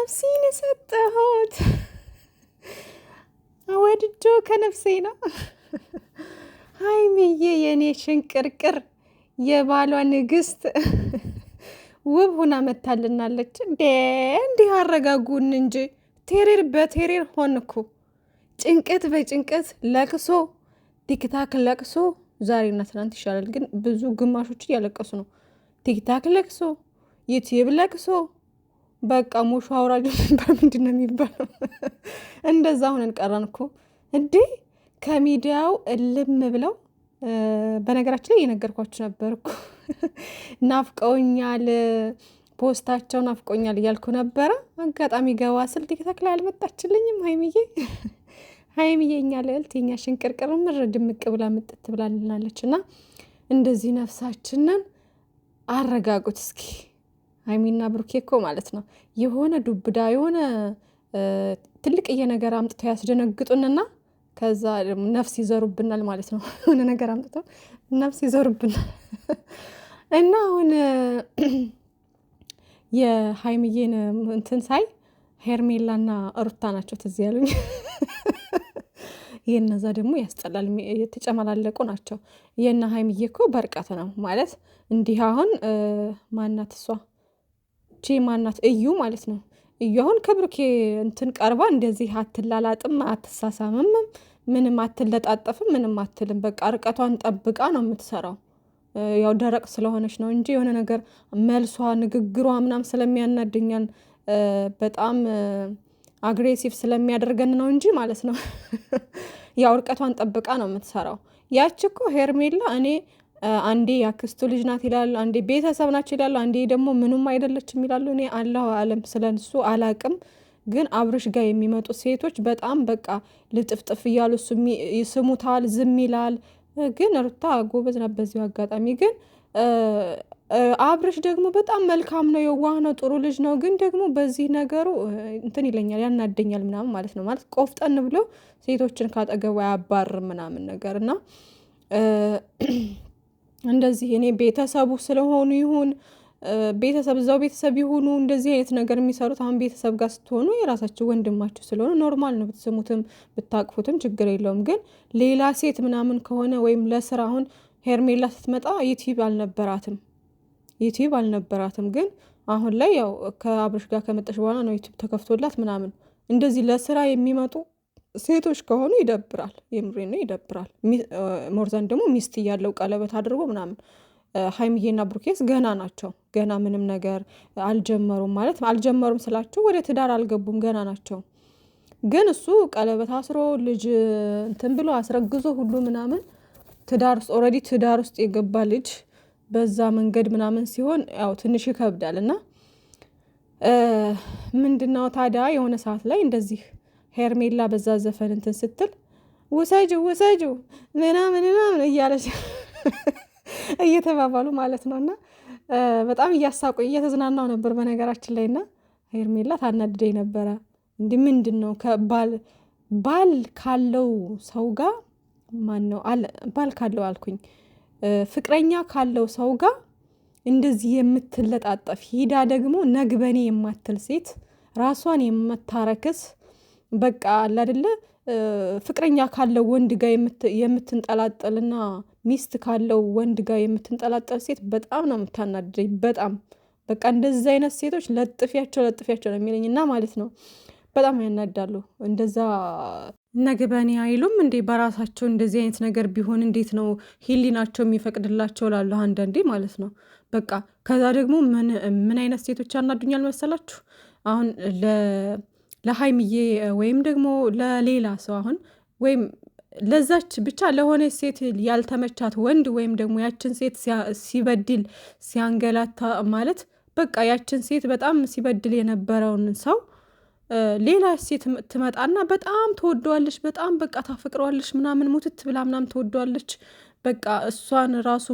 ነፍሴን የሰጠሁት ወድጆ ከነፍሴ ነው። ሀይሚዬ የኔ ሽንቅርቅር የባሏ ንግስት ውብ ሁና መታልናለች። እንዲህ አረጋጉን እንጂ ቴሬር በቴሬር ሆንኩ። ጭንቀት በጭንቀት ለቅሶ፣ ቲክታክ ለቅሶ። ዛሬና ትናንት ይሻላል፣ ግን ብዙ ግማሾች እያለቀሱ ነው። ቲክታክ ለቅሶ፣ ዩቲዩብ ለቅሶ። በቃ ሙሾ አውራጅ በምንድን ነው የሚባለው? እንደዛ ሁነን ቀረን እኮ እንዴ ከሚዲያው እልም ብለው። በነገራችን ላይ እየነገርኳችሁ ነበርኩ ናፍቀውኛል፣ ፖስታቸው ናፍቆኛል እያልኩ ነበረ። አጋጣሚ ገባ ስል ቲክታክ ላይ አልመጣችልኝም ሀይሚዬ። ሀይሚዬ እኛ ልዕልት የኛ ሽንቅርቅር ምር ድምቅ ብላ ምጥት ብላልናለች። እና እንደዚህ ነፍሳችንን አረጋጉት እስኪ። ሀይሚና ብሩኬ እኮ ማለት ነው የሆነ ዱብዳ የሆነ ትልቅዬ ነገር አምጥተው ያስደነግጡንና ከዛ ደግሞ ነፍስ ይዘሩብናል ማለት ነው። የሆነ ነገር አምጥተው ነፍስ ይዘሩብናል። እና አሁን የሀይሚዬን እንትን ሳይ ሄርሜላና ሩታ ናቸው ትዝ ያሉኝ። የነዛ ደግሞ ያስጠላል፣ የተጨመላለቁ ናቸው። የነ ሀይሚዬ እኮ በርቀት ነው ማለት እንዲህ። አሁን ማናት እሷ ማናት እዩ ማለት ነው። እዩ አሁን ከብሩኬ እንትን ቀርባ እንደዚህ አትላላጥም፣ አትሳሳምም፣ ምንም አትለጣጠፍም፣ ምንም አትልም። በቃ ርቀቷን ጠብቃ ነው የምትሰራው። ያው ደረቅ ስለሆነች ነው እንጂ የሆነ ነገር መልሷ፣ ንግግሯ ምናም ስለሚያናድኛል፣ በጣም አግሬሲቭ ስለሚያደርገን ነው እንጂ ማለት ነው። ያው ርቀቷን ጠብቃ ነው የምትሰራው። ያች እኮ ሄርሜላ እኔ አንዴ ያክስቱ ልጅ ናት ይላሉ፣ አንዴ ቤተሰብ ናቸው ይላሉ፣ አንዴ ደግሞ ምኑም አይደለችም ይላሉ። እኔ አላሁ አለም ስለንሱ አላቅም። ግን አብርሽ ጋር የሚመጡ ሴቶች በጣም በቃ ልጥፍጥፍ እያሉ ይስሙታል፣ ዝም ይላል። ግን ሩታ ጎበዝ ናት በዚሁ አጋጣሚ። ግን አብርሽ ደግሞ በጣም መልካም ነው፣ የዋህ ነው፣ ጥሩ ልጅ ነው። ግን ደግሞ በዚህ ነገሩ እንትን ይለኛል፣ ያናደኛል ምናምን ማለት ነው። ማለት ቆፍጠን ብሎ ሴቶችን ካጠገቡ አያባርም ምናምን ነገር እና እንደዚህ እኔ ቤተሰቡ ስለሆኑ ይሁን ቤተሰብ እዛው ቤተሰብ ይሁኑ እንደዚህ አይነት ነገር የሚሰሩት። አሁን ቤተሰብ ጋር ስትሆኑ የራሳችሁ ወንድማችሁ ስለሆነ ኖርማል ነው፣ ብትስሙትም ብታቅፉትም ችግር የለውም። ግን ሌላ ሴት ምናምን ከሆነ ወይም ለስራ አሁን ሄርሜላ ስትመጣ ዩቲዩብ አልነበራትም። ግን አሁን ላይ ያው ከአብርሽ ጋር ከመጣሽ በኋላ ነው ዩቲዩብ ተከፍቶላት ምናምን። እንደዚህ ለስራ የሚመጡ ሴቶች ከሆኑ ይደብራል፣ የምሬ ነው ይደብራል። ሞርዛን ደግሞ ሚስት እያለው ቀለበት አድርጎ ምናምን። ሀይሚዬና ብሩኬስ ገና ናቸው፣ ገና ምንም ነገር አልጀመሩም። ማለት አልጀመሩም ስላቸው ወደ ትዳር አልገቡም፣ ገና ናቸው። ግን እሱ ቀለበት አስሮ ልጅ እንትን ብሎ አስረግዞ ሁሉ ምናምን ትዳር ውስጥ ኦልሬዲ ትዳር ውስጥ የገባ ልጅ በዛ መንገድ ምናምን ሲሆን ያው ትንሽ ይከብዳል። እና ምንድነው ታዲያ የሆነ ሰዓት ላይ እንደዚህ ሄርሜላ በዛ ዘፈን እንትን ስትል ውሰጁ ምናምን እያለች እየተባባሉ ማለት ነው። እና በጣም እያሳቁ እየተዝናናው ነበር በነገራችን ላይ። እና ሄርሜላ ታናድደኝ ነበረ። እንዲህ ምንድን ነው ባል ካለው ሰው ጋር ማን ነው ባል ካለው አልኩኝ፣ ፍቅረኛ ካለው ሰው ጋር እንደዚህ የምትለጣጠፍ ሂዳ ደግሞ ነግበኔ የማትል ሴት፣ ራሷን የምታረክስ በቃ አለ አይደለ ፍቅረኛ ካለው ወንድ ጋር የምትንጠላጠልና ሚስት ካለው ወንድ ጋር የምትንጠላጠል ሴት በጣም ነው የምታናድደኝ። በጣም በቃ እንደዚህ አይነት ሴቶች ለጥፊያቸው ነው የሚለኝ። እና ማለት ነው በጣም ያናዳሉ። እንደዛ ነግበኔ አይሉም እንዴ በራሳቸው። እንደዚህ አይነት ነገር ቢሆን እንዴት ነው ሂሊናቸው የሚፈቅድላቸው? ላለሁ አንዳንዴ ማለት ነው። በቃ ከዛ ደግሞ ምን አይነት ሴቶች ያናዱኛል መሰላችሁ? አሁን ለሀይምዬ ወይም ደግሞ ለሌላ ሰው አሁን ወይም ለዛች ብቻ ለሆነ ሴት ያልተመቻት ወንድ ወይም ደግሞ ያችን ሴት ሲበድል ሲያንገላታ ማለት በቃ ያችን ሴት በጣም ሲበድል የነበረውን ሰው ሌላ ሴት ትመጣና በጣም ትወደዋለች፣ በጣም በቃ ታፈቅረዋለች ምናምን ሙትት ብላ ምናምን ትወደዋለች። በቃ እሷን ራሱ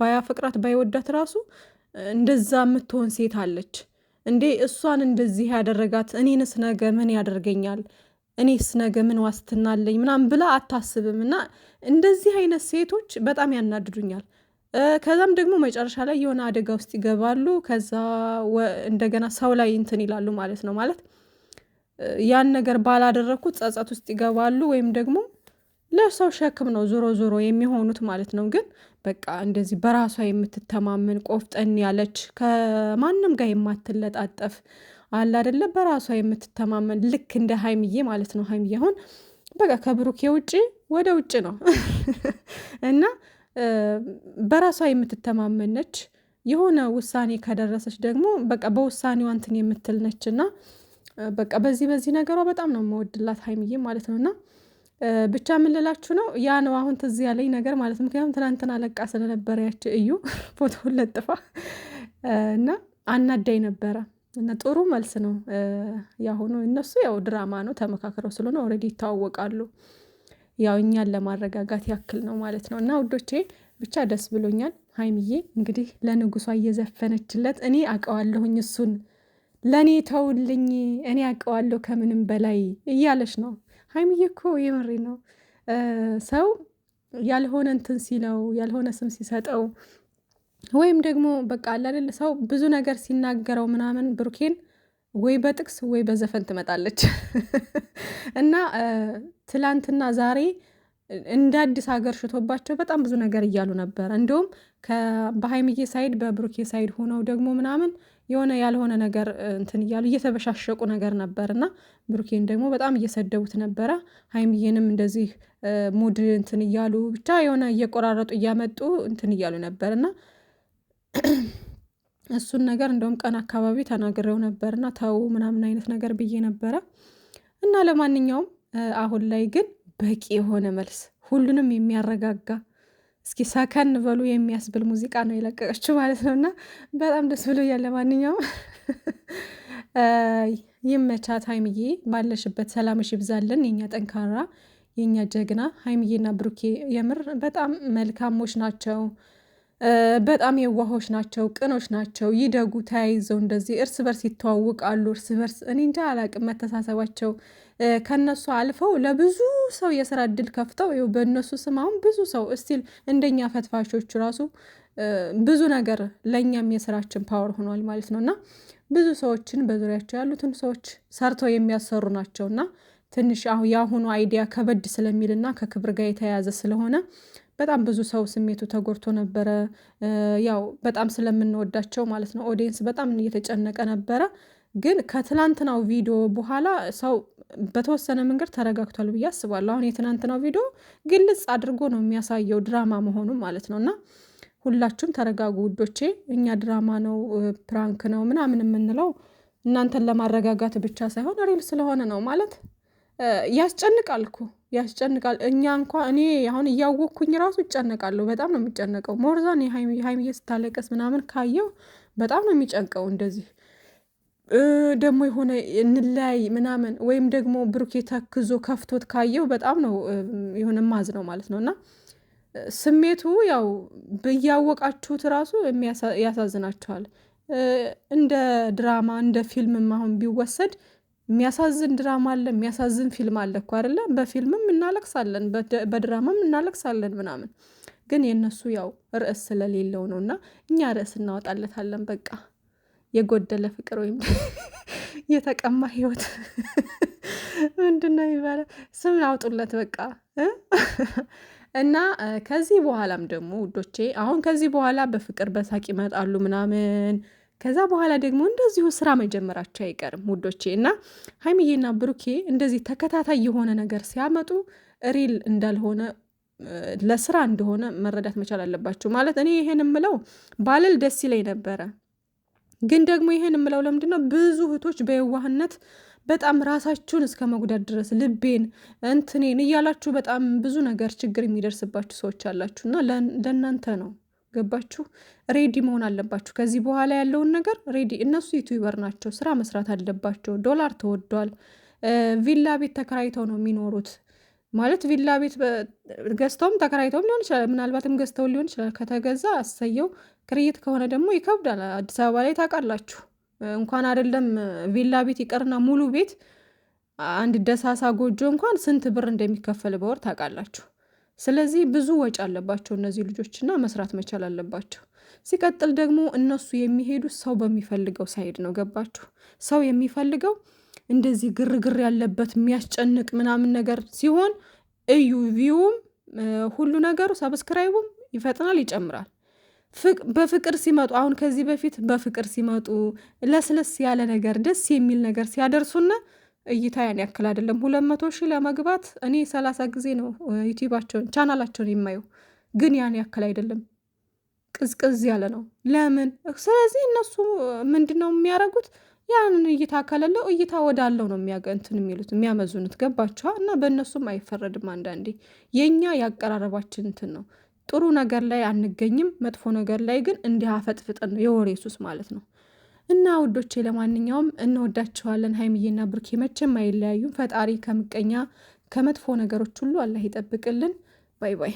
ባያፈቅራት ባይወዳት ራሱ እንደዛ የምትሆን ሴት አለች። እንዴ እሷን እንደዚህ ያደረጋት እኔንስ ነገ ምን ያደርገኛል? እኔስ ነገ ምን ዋስትና አለኝ ምናምን ብላ አታስብም። እና እንደዚህ አይነት ሴቶች በጣም ያናድዱኛል። ከዛም ደግሞ መጨረሻ ላይ የሆነ አደጋ ውስጥ ይገባሉ። ከዛ እንደገና ሰው ላይ እንትን ይላሉ ማለት ነው። ማለት ያን ነገር ባላደረግኩት ጸጸት ውስጥ ይገባሉ፣ ወይም ደግሞ ለሰው ሸክም ነው ዞሮ ዞሮ የሚሆኑት ማለት ነው። ግን በቃ እንደዚህ በራሷ የምትተማመን ቆፍጠን ያለች ከማንም ጋር የማትለጣጠፍ አለ አይደለ፣ በራሷ የምትተማመን ልክ እንደ ሀይምዬ ማለት ነው። ሀይምዬ አሁን በቃ ከብሩኬ ውጭ ወደ ውጭ ነው እና በራሷ የምትተማመን ነች። የሆነ ውሳኔ ከደረሰች ደግሞ በቃ በውሳኔዋ እንትን የምትል ነች እና በቃ በዚህ ነገሯ በጣም ነው የምወድላት ሀይምዬ ማለት ነው። እና ብቻ የምንላችሁ ነው ያ ነው አሁን ትዝ ያለኝ ነገር ማለት ነው። ምክንያቱም ትናንትና ለቃ ስለነበረ ያች እዩ ፎቶውን ለጥፋ እና አናዳኝ ነበረ እና ጥሩ መልስ ነው ያሁኑ። እነሱ ያው ድራማ ነው ተመካክረው ስለሆነ ኦልሬዲ ይተዋወቃሉ። ያው እኛን ለማረጋጋት ያክል ነው ማለት ነው። እና ውዶቼ ብቻ ደስ ብሎኛል። ሀይምዬ እንግዲህ ለንጉሷ እየዘፈነችለት እኔ አውቀዋለሁኝ እሱን ለእኔ ተውልኝ እኔ አውቀዋለሁ ከምንም በላይ እያለች ነው። ሀይምዬ እኮ የምሬ ነው። ሰው ያልሆነ እንትን ሲለው ያልሆነ ስም ሲሰጠው ወይም ደግሞ በቃ አላደለ ሰው ብዙ ነገር ሲናገረው ምናምን ብሩኬን ወይ በጥቅስ ወይ በዘፈን ትመጣለች እና ትላንትና ዛሬ እንደ አዲስ ሀገር ሽቶባቸው በጣም ብዙ ነገር እያሉ ነበረ። እንዲሁም በሀይምዬ ሳይድ በብሩኬ ሳይድ ሆነው ደግሞ ምናምን የሆነ ያልሆነ ነገር እንትን እያሉ እየተበሻሸቁ ነገር ነበር እና ብሩኬን ደግሞ በጣም እየሰደቡት ነበረ። ሀይምዬንም እንደዚህ ሙድ እንትን እያሉ ብቻ የሆነ እየቆራረጡ እያመጡ እንትን እያሉ ነበር እና እሱን ነገር እንደውም ቀን አካባቢ ተናግሬው ነበርና ተው ምናምን አይነት ነገር ብዬ ነበረ እና ለማንኛውም አሁን ላይ ግን በቂ የሆነ መልስ ሁሉንም የሚያረጋጋ እስኪ ሰከን በሉ የሚያስብል ሙዚቃ ነው የለቀቀችው ማለት ነው። እና በጣም ደስ ብሎኛል። ለማንኛውም ይመቻት ሀይምዬ፣ ባለሽበት ሰላምሽ ይብዛልን። የኛ ጠንካራ የኛ ጀግና ሀይምዬና ብሩኬ የምር በጣም መልካሞች ናቸው። በጣም የዋሆች ናቸው፣ ቅኖች ናቸው። ይደጉ ተያይዘው እንደዚህ እርስ በርስ ይተዋውቃሉ። እርስ በርስ እኔ እንጃ አላቅም መተሳሰባቸው ከነሱ አልፈው ለብዙ ሰው የስራ እድል ከፍተው ይኸው በእነሱ ስም አሁን ብዙ ሰው እስቲል እንደኛ ፈትፋሾቹ ራሱ ብዙ ነገር ለእኛም የስራችን ፓወር ሆኗል ማለት ነው። እና ብዙ ሰዎችን በዙሪያቸው ያሉትን ሰዎች ሰርተው የሚያሰሩ ናቸው። እና ትንሽ የአሁኑ አይዲያ ከበድ ስለሚልና ከክብር ጋር የተያያዘ ስለሆነ በጣም ብዙ ሰው ስሜቱ ተጎድቶ ነበረ። ያው በጣም ስለምንወዳቸው ማለት ነው። ኦዲየንስ በጣም እየተጨነቀ ነበረ። ግን ከትናንትናው ቪዲዮ በኋላ ሰው በተወሰነ መንገድ ተረጋግቷል ብዬ አስባለሁ። አሁን የትናንትናው ቪዲዮ ግልጽ አድርጎ ነው የሚያሳየው ድራማ መሆኑን ማለት ነው። እና ሁላችሁም ተረጋጉ ውዶቼ። እኛ ድራማ ነው ፕራንክ ነው ምናምን የምንለው እናንተን ለማረጋጋት ብቻ ሳይሆን ሪል ስለሆነ ነው ማለት ያስጨንቃል እኮ ያስጨንቃል። እኛ እንኳ እኔ አሁን እያወቅኩኝ ራሱ እጨነቃለሁ። በጣም ነው የሚጨነቀው። ሞርዛን ሀይሚዬ ስታለቀስ ምናምን ካየው በጣም ነው የሚጨንቀው። እንደዚህ ደግሞ የሆነ እንለያይ ምናምን ወይም ደግሞ ብሩኬ ተክዞ ከፍቶት ካየው በጣም ነው የሆነ ማዝ ነው ማለት ነው። እና ስሜቱ ያው ብያወቃችሁት ራሱ ያሳዝናችኋል። እንደ ድራማ እንደ ፊልምም አሁን ቢወሰድ የሚያሳዝን ድራማ አለ፣ የሚያሳዝን ፊልም አለ እኮ አይደለ? በፊልምም እናለቅሳለን፣ በድራማም እናለቅሳለን ምናምን። ግን የእነሱ ያው ርዕስ ስለሌለው ነው። እና እኛ ርዕስ እናወጣለታለን። በቃ የጎደለ ፍቅር ወይም የተቀማ ህይወት ምንድነው የሚባለው? ስም አውጡለት በቃ። እና ከዚህ በኋላም ደግሞ ውዶቼ አሁን ከዚህ በኋላ በፍቅር በሳቅ ይመጣሉ ምናምን። ከዛ በኋላ ደግሞ እንደዚሁ ስራ መጀመራቸው አይቀርም ውዶቼ። እና ሀይሚዬና ብሩኬ እንደዚህ ተከታታይ የሆነ ነገር ሲያመጡ ሪል እንዳልሆነ ለስራ እንደሆነ መረዳት መቻል አለባቸው። ማለት እኔ ይሄን የምለው ባልል ደስ ይለኝ ነበረ። ግን ደግሞ ይሄን የምለው ለምንድነው ብዙ እህቶች በየዋህነት በጣም ራሳችሁን እስከ መጉዳት ድረስ ልቤን እንትኔን እያላችሁ በጣም ብዙ ነገር ችግር የሚደርስባችሁ ሰዎች አላችሁ። እና ለእናንተ ነው ገባችሁ? ሬዲ መሆን አለባችሁ። ከዚህ በኋላ ያለውን ነገር ሬዲ። እነሱ ዩቲዩበር ናቸው፣ ስራ መስራት አለባቸው። ዶላር ተወዷል። ቪላ ቤት ተከራይተው ነው የሚኖሩት። ማለት ቪላ ቤት ገዝተውም ተከራይተውም ሊሆን ይችላል። ምናልባትም ገዝተው ሊሆን ይችላል። ከተገዛ አሰየው። ክርይት ከሆነ ደግሞ ይከብዳል። አዲስ አበባ ላይ ታውቃላችሁ፣ እንኳን አይደለም ቪላ ቤት ይቀርና ሙሉ ቤት አንድ ደሳሳ ጎጆ እንኳን ስንት ብር እንደሚከፈል በወር ታውቃላችሁ። ስለዚህ ብዙ ወጪ አለባቸው እነዚህ ልጆችና መስራት መቻል አለባቸው። ሲቀጥል ደግሞ እነሱ የሚሄዱት ሰው በሚፈልገው ሳይድ ነው። ገባችሁ? ሰው የሚፈልገው እንደዚህ ግርግር ያለበት የሚያስጨንቅ ምናምን ነገር ሲሆን እዩ ቪውም ሁሉ ነገሩ ሰብስክራይቡም ይፈጥናል፣ ይጨምራል። በፍቅር ሲመጡ አሁን ከዚህ በፊት በፍቅር ሲመጡ ለስለስ ያለ ነገር ደስ የሚል ነገር ሲያደርሱና እይታ ያን ያክል አይደለም። 200,000 ለመግባት እኔ 30 ጊዜ ነው ዩቲዩባቸውን ቻናላቸውን የማየው፣ ግን ያን ያክል አይደለም፣ ቅዝቅዝ ያለ ነው። ለምን? ስለዚህ እነሱ ምንድነው የሚያደርጉት? ያንን እይታ ከሌለው እይታ ወዳለው ነው እንትን የሚሉት የሚያመዙኑት። ገባችኋ? እና በእነሱም አይፈረድም። አንዳንዴ የኛ ያቀራረባችን እንትን ነው። ጥሩ ነገር ላይ አንገኝም፣ መጥፎ ነገር ላይ ግን እንዲህ አፈጥፍጠን ነው የወሬ ሱስ ማለት ነው። እና ውዶቼ ለማንኛውም እንወዳችኋለን። ሀይሚዬና ብሩኬ መቼም አይለያዩም። ፈጣሪ ከምቀኛ ከመጥፎ ነገሮች ሁሉ አላህ ይጠብቅልን። ባይ ባይ።